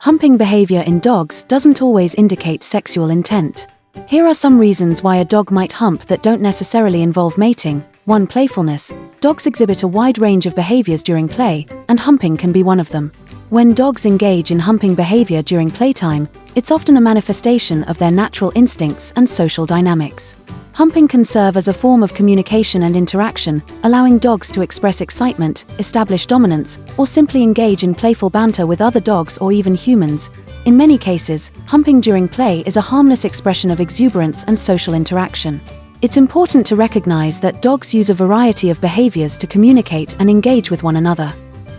Humping behavior in dogs doesn't always indicate sexual intent. Here are some reasons why a dog might hump that don't necessarily involve mating. 1. Playfulness. Dogs exhibit a wide range of behaviors during play, and humping can be one of them. When dogs engage in humping behavior during playtime, it's often a manifestation of their natural instincts and social dynamics. Humping can serve as a form of communication and interaction, allowing dogs to express excitement, establish dominance, or simply engage in playful banter with other dogs or even humans. In many cases, humping during play is a harmless expression of exuberance and social interaction. It's important to recognize that dogs use a variety of behaviors to communicate and engage with one another.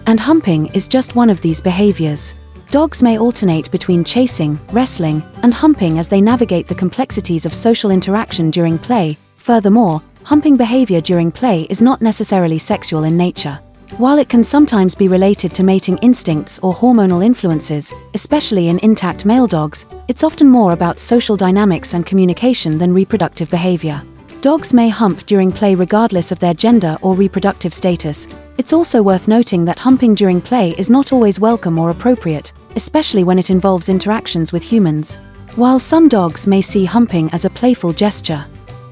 And humping is just one of these behaviors. Dogs may alternate between chasing, wrestling, and humping as they navigate the complexities of social interaction during play. Furthermore, humping behavior during play is not necessarily sexual in nature. While it can sometimes be related to mating instincts or hormonal influences, especially in intact male dogs, it's often more about social dynamics and communication than reproductive behavior. Dogs may hump during play regardless of their gender or reproductive status. It's also worth noting that humping during play is not always welcome or appropriate, especially when it involves interactions with humans. While some dogs may see humping as a playful gesture,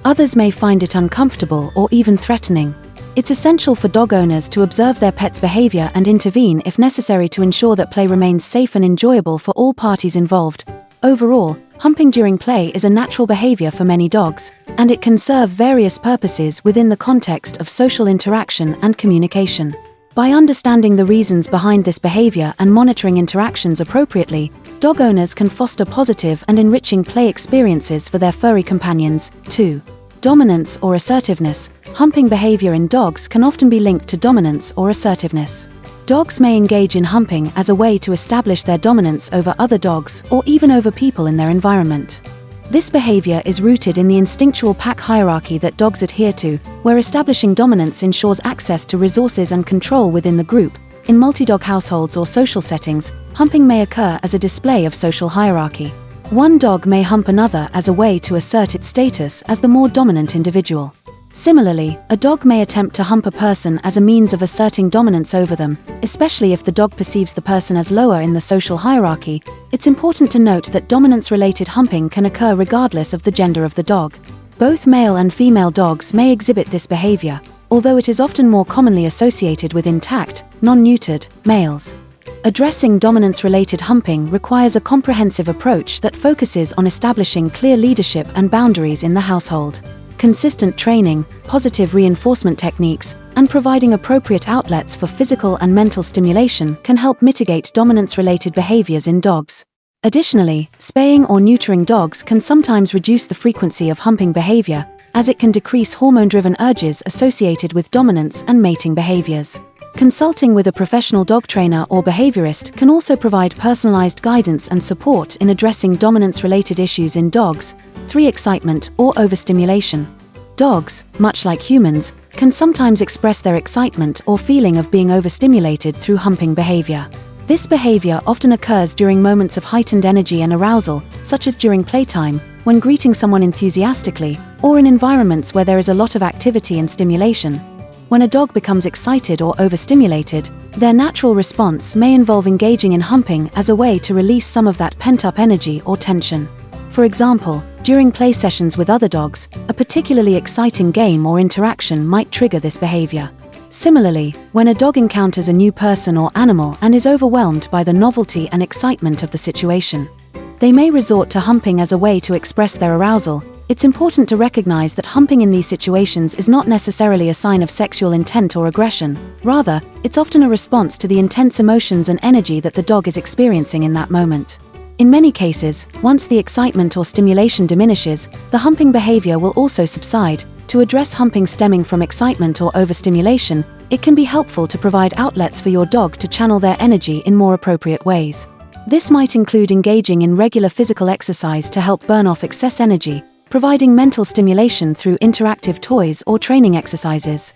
others may find it uncomfortable or even threatening. It's essential for dog owners to observe their pet's behavior and intervene if necessary to ensure that play remains safe and enjoyable for all parties involved. Overall, humping during play is a natural behavior for many dogs, and it can serve various purposes within the context of social interaction and communication. By understanding the reasons behind this behavior and monitoring interactions appropriately, dog owners can foster positive and enriching play experiences for their furry companions. 2. Dominance or assertiveness. Humping behavior in dogs can often be linked to dominance or assertiveness. Dogs may engage in humping as a way to establish their dominance over other dogs or even over people in their environment. This behavior is rooted in the instinctual pack hierarchy that dogs adhere to, where establishing dominance ensures access to resources and control within the group. In multi-dog households or social settings, humping may occur as a display of social hierarchy. One dog may hump another as a way to assert its status as the more dominant individual. Similarly, a dog may attempt to hump a person as a means of asserting dominance over them, especially if the dog perceives the person as lower in the social hierarchy. It's important to note that dominance-related humping can occur regardless of the gender of the dog. Both male and female dogs may exhibit this behavior, although it is often more commonly associated with intact, non-neutered males. Addressing dominance-related humping requires a comprehensive approach that focuses on establishing clear leadership and boundaries in the household. Consistent training, positive reinforcement techniques, and providing appropriate outlets for physical and mental stimulation can help mitigate dominance-related behaviors in dogs. Additionally, spaying or neutering dogs can sometimes reduce the frequency of humping behavior, as it can decrease hormone-driven urges associated with dominance and mating behaviors. Consulting with a professional dog trainer or behaviorist can also provide personalized guidance and support in addressing dominance-related issues in dogs. 3. Excitement or overstimulation. Dogs, much like humans, can sometimes express their excitement or feeling of being overstimulated through humping behavior. This behavior often occurs during moments of heightened energy and arousal, such as during playtime, when greeting someone enthusiastically, or in environments where there is a lot of activity and stimulation. When a dog becomes excited or overstimulated, their natural response may involve engaging in humping as a way to release some of that pent-up energy or tension. For example, during play sessions with other dogs, a particularly exciting game or interaction might trigger this behavior. Similarly, when a dog encounters a new person or animal and is overwhelmed by the novelty and excitement of the situation, they may resort to humping as a way to express their arousal. It's important to recognize that humping in these situations is not necessarily a sign of sexual intent or aggression. Rather, it's often a response to the intense emotions and energy that the dog is experiencing in that moment. In many cases, once the excitement or stimulation diminishes, the humping behavior will also subside. To address humping stemming from excitement or overstimulation, it can be helpful to provide outlets for your dog to channel their energy in more appropriate ways. This might include engaging in regular physical exercise to help burn off excess energy, providing mental stimulation through interactive toys or training exercises,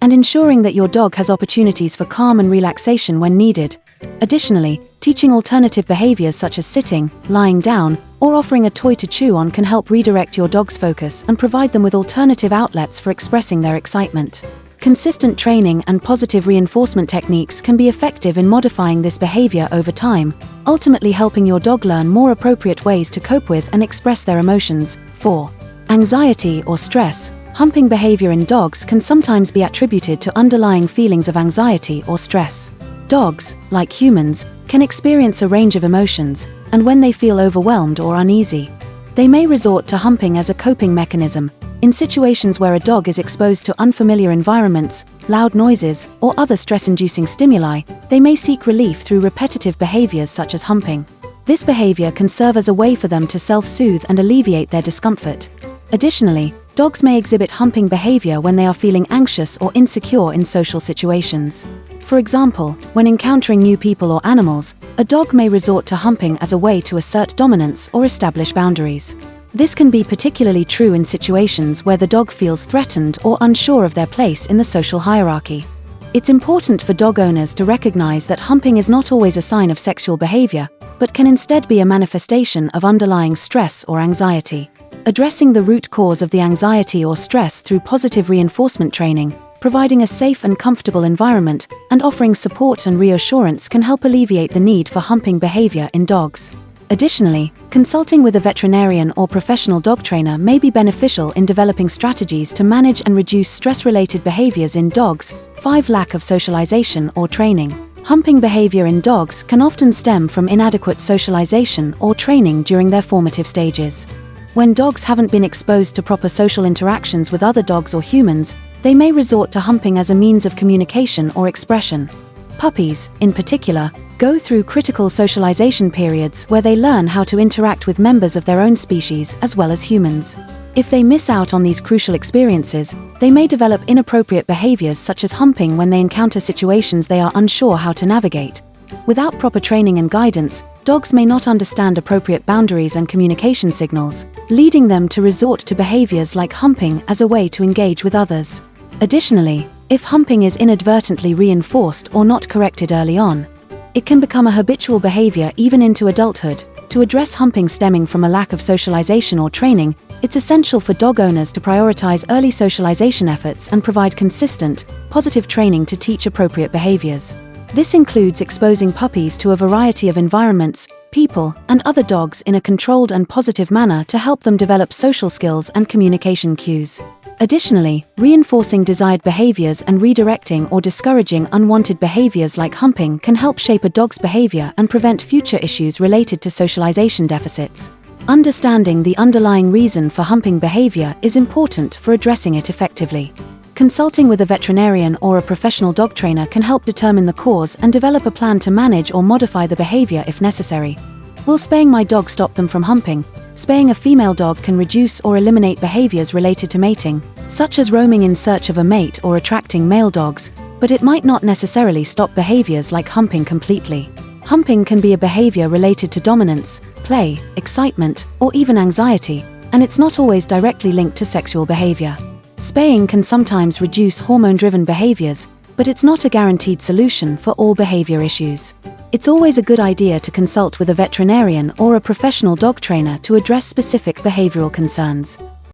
and ensuring that your dog has opportunities for calm and relaxation when needed. Additionally, teaching alternative behaviors such as sitting, lying down, or offering a toy to chew on can help redirect your dog's focus and provide them with alternative outlets for expressing their excitement. Consistent training and positive reinforcement techniques can be effective in modifying this behavior over time, ultimately helping your dog learn more appropriate ways to cope with and express their emotions. 4. Anxiety or stress. Humping behavior in dogs can sometimes be attributed to underlying feelings of anxiety or stress. Dogs, like humans, can experience a range of emotions, and when they feel overwhelmed or uneasy, they may resort to humping as a coping mechanism. In situations where a dog is exposed to unfamiliar environments, loud noises, or other stress-inducing stimuli, they may seek relief through repetitive behaviors such as humping. This behavior can serve as a way for them to self-soothe and alleviate their discomfort. Additionally, dogs may exhibit humping behavior when they are feeling anxious or insecure in social situations. For example, when encountering new people or animals, a dog may resort to humping as a way to assert dominance or establish boundaries. This can be particularly true in situations where the dog feels threatened or unsure of their place in the social hierarchy. It's important for dog owners to recognize that humping is not always a sign of sexual behavior, but can instead be a manifestation of underlying stress or anxiety. Addressing the root cause of the anxiety or stress through positive reinforcement training, providing a safe and comfortable environment, and offering support and reassurance can help alleviate the need for humping behavior in dogs. Additionally, consulting with a veterinarian or professional dog trainer may be beneficial in developing strategies to manage and reduce stress-related behaviors in dogs. 5. Lack of socialization or training. Humping behavior in dogs can often stem from inadequate socialization or training during their formative stages. When dogs haven't been exposed to proper social interactions with other dogs or humans, they may resort to humping as a means of communication or expression. Puppies, in particular, go through critical socialization periods where they learn how to interact with members of their own species as well as humans. If they miss out on these crucial experiences, they may develop inappropriate behaviors such as humping when they encounter situations they are unsure how to navigate. Without proper training and guidance, dogs may not understand appropriate boundaries and communication signals, leading them to resort to behaviors like humping as a way to engage with others. Additionally, if humping is inadvertently reinforced or not corrected early on, it can become a habitual behavior even into adulthood. To address humping stemming from a lack of socialization or training, it's essential for dog owners to prioritize early socialization efforts and provide consistent, positive training to teach appropriate behaviors. This includes exposing puppies to a variety of environments, people, and other dogs in a controlled and positive manner to help them develop social skills and communication cues. Additionally, reinforcing desired behaviors and redirecting or discouraging unwanted behaviors like humping can help shape a dog's behavior and prevent future issues related to socialization deficits. Understanding the underlying reason for humping behavior is important for addressing it effectively. Consulting with a veterinarian or a professional dog trainer can help determine the cause and develop a plan to manage or modify the behavior if necessary. Will spaying my dog stop them from humping? Spaying a female dog can reduce or eliminate behaviors related to mating, such as roaming in search of a mate or attracting male dogs, but it might not necessarily stop behaviors like humping completely. Humping can be a behavior related to dominance, play, excitement, or even anxiety, and it's not always directly linked to sexual behavior. Spaying can sometimes reduce hormone-driven behaviors, but it's not a guaranteed solution for all behavior issues. It's always a good idea to consult with a veterinarian or a professional dog trainer to address specific behavioral concerns.